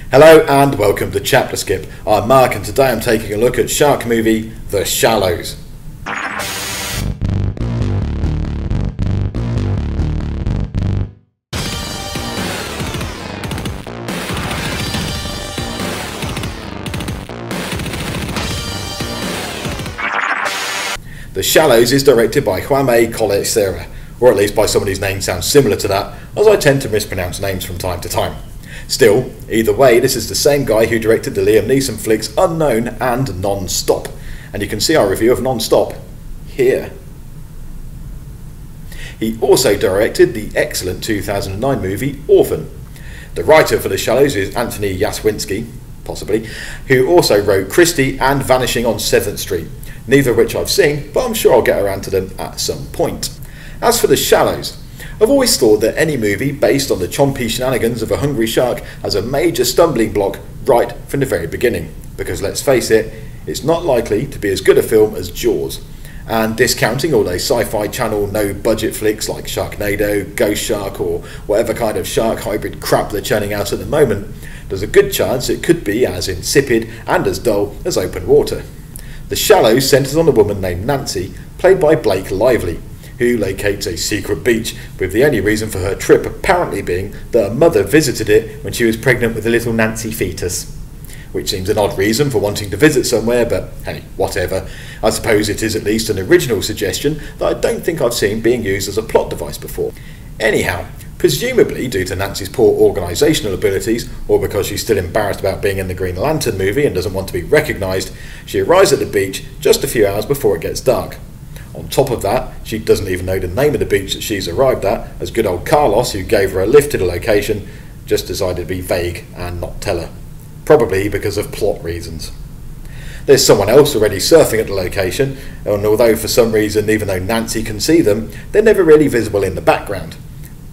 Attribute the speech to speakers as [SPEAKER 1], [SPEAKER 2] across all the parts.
[SPEAKER 1] Hello and welcome to ChapterSkip. I'm Mark and today I'm taking a look at shark movie The Shallows. The Shallows is directed by Jaime Collet-Serra, or at least by someone whose name sounds similar to that, as I tend to mispronounce names from time to time. Still, either way, this is the same guy who directed the Liam Neeson flicks Unknown and Non-Stop, and you can see our review of Non-Stop here. He also directed the excellent 2009 movie Orphan. The writer for The Shallows is Anthony Yaswinski, possibly, who also wrote Christie and Vanishing on 7th Street, neither of which I've seen, but I'm sure I'll get around to them at some point. As for The Shallows, I've always thought that any movie based on the chompy shenanigans of a hungry shark has a major stumbling block right from the very beginning, because let's face it, it's not likely to be as good a film as Jaws. And discounting all those sci-fi channel no-budget flicks like Sharknado, Ghost Shark or whatever kind of shark hybrid crap they're churning out at the moment, there's a good chance it could be as insipid and as dull as Open Water. The Shallows centres on a woman named Nancy, played by Blake Lively, who locates a secret beach, with the only reason for her trip apparently being that her mother visited it when she was pregnant with a little Nancy fetus. Which seems an odd reason for wanting to visit somewhere, but hey, whatever. I suppose it is at least an original suggestion that I don't think I've seen being used as a plot device before. Anyhow, presumably due to Nancy's poor organisational abilities, or because she's still embarrassed about being in the Green Lantern movie and doesn't want to be recognised, she arrives at the beach just a few hours before it gets dark. On top of that, she doesn't even know the name of the beach that she's arrived at, as good old Carlos, who gave her a lift to the location, just decided to be vague and not tell her. Probably because of plot reasons. There's someone else already surfing at the location, and although for some reason, even though Nancy can see them, they're never really visible in the background.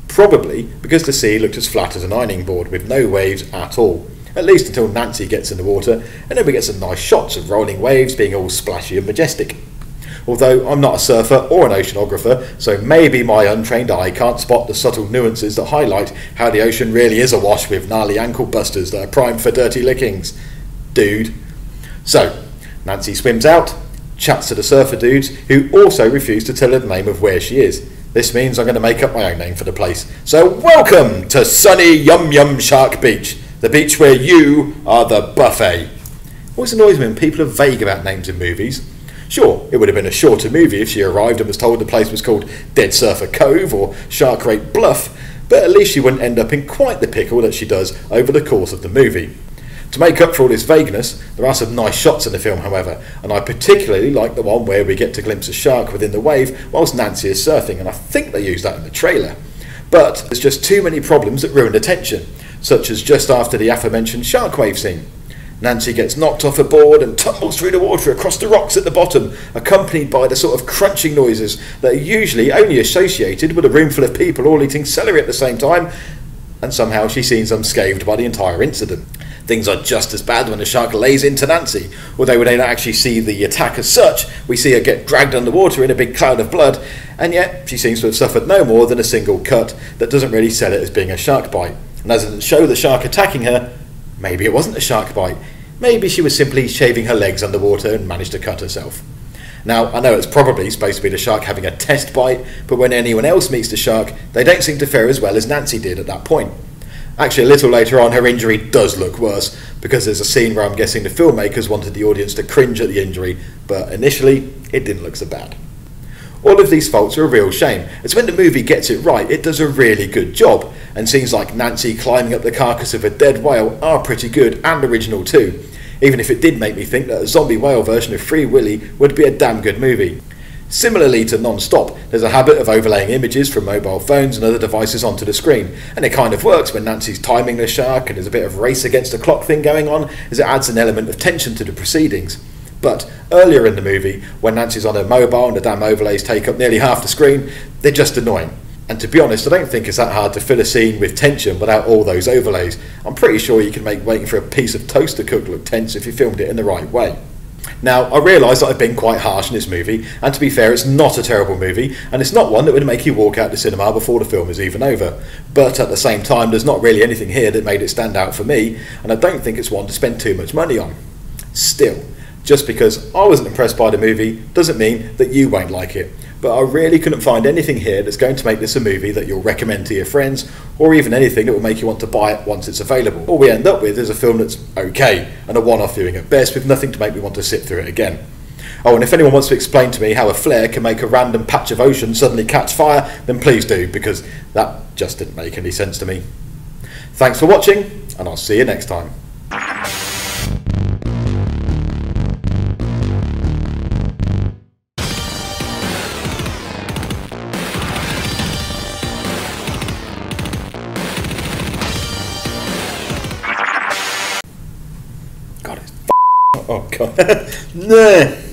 [SPEAKER 1] Probably because the sea looked as flat as an ironing board with no waves at all, at least until Nancy gets in the water, and then we get some nice shots of rolling waves being all splashy and majestic. Although I'm not a surfer or an oceanographer, so maybe my untrained eye can't spot the subtle nuances that highlight how the ocean really is awash with gnarly ankle busters that are primed for dirty lickings. Dude. So, Nancy swims out, chats to the surfer dudes, who also refuse to tell her the name of where she is. This means I'm going to make up my own name for the place. So welcome to sunny Yum Yum Shark Beach, the beach where you are the buffet. Always annoys me when people are vague about names in movies. Sure, it would have been a shorter movie if she arrived and was told the place was called Dead Surfer Cove or Shark Rate Bluff, but at least she wouldn't end up in quite the pickle that she does over the course of the movie. To make up for all this vagueness, there are some nice shots in the film, however, and I particularly like the one where we get to glimpse a shark within the wave whilst Nancy is surfing, and I think they used that in the trailer. But there's just too many problems that ruin the tension, such as just after the aforementioned shark wave scene. Nancy gets knocked off her board and tumbles through the water across the rocks at the bottom, accompanied by the sort of crunching noises that are usually only associated with a room full of people all eating celery at the same time, and somehow she seems unscathed by the entire incident. Things are just as bad when the shark lays into Nancy, although we don't actually see the attack as such. We see her get dragged underwater in a big cloud of blood, and yet she seems to have suffered no more than a single cut that doesn't really sell it as being a shark bite. And as it doesn't show the shark attacking her, maybe it wasn't a shark bite. Maybe she was simply shaving her legs underwater and managed to cut herself. Now, I know it's probably supposed to be the shark having a test bite, but when anyone else meets the shark, they don't seem to fare as well as Nancy did at that point. Actually, a little later on, her injury does look worse, because there's a scene where I'm guessing the filmmakers wanted the audience to cringe at the injury, but initially, it didn't look so bad. All of these faults are a real shame, as when the movie gets it right, it does a really good job, and scenes like Nancy climbing up the carcass of a dead whale are pretty good and original too, even if it did make me think that a zombie whale version of Free Willy would be a damn good movie. Similarly to Non-Stop, there's a habit of overlaying images from mobile phones and other devices onto the screen, and it kind of works when Nancy's timing the shark and there's a bit of race against the clock thing going on, as it adds an element of tension to the proceedings. But earlier in the movie, when Nancy's on her mobile and the damn overlays take up nearly half the screen, they're just annoying. And to be honest, I don't think it's that hard to fill a scene with tension without all those overlays. I'm pretty sure you can make waiting for a piece of toast to cook look tense if you filmed it in the right way. Now, I realise that I've been quite harsh in this movie, and to be fair, it's not a terrible movie, and it's not one that would make you walk out the cinema before the film is even over. But at the same time, there's not really anything here that made it stand out for me, and I don't think it's one to spend too much money on. Still, just because I wasn't impressed by the movie doesn't mean that you won't like it. But I really couldn't find anything here that's going to make this a movie that you'll recommend to your friends, or even anything that will make you want to buy it once it's available. All we end up with is a film that's okay, and a one-off viewing at best, with nothing to make me want to sit through it again. Oh, and if anyone wants to explain to me how a flare can make a random patch of ocean suddenly catch fire, then please do, because that just didn't make any sense to me. Thanks for watching, and I'll see you next time. God, it's oh God. Nah.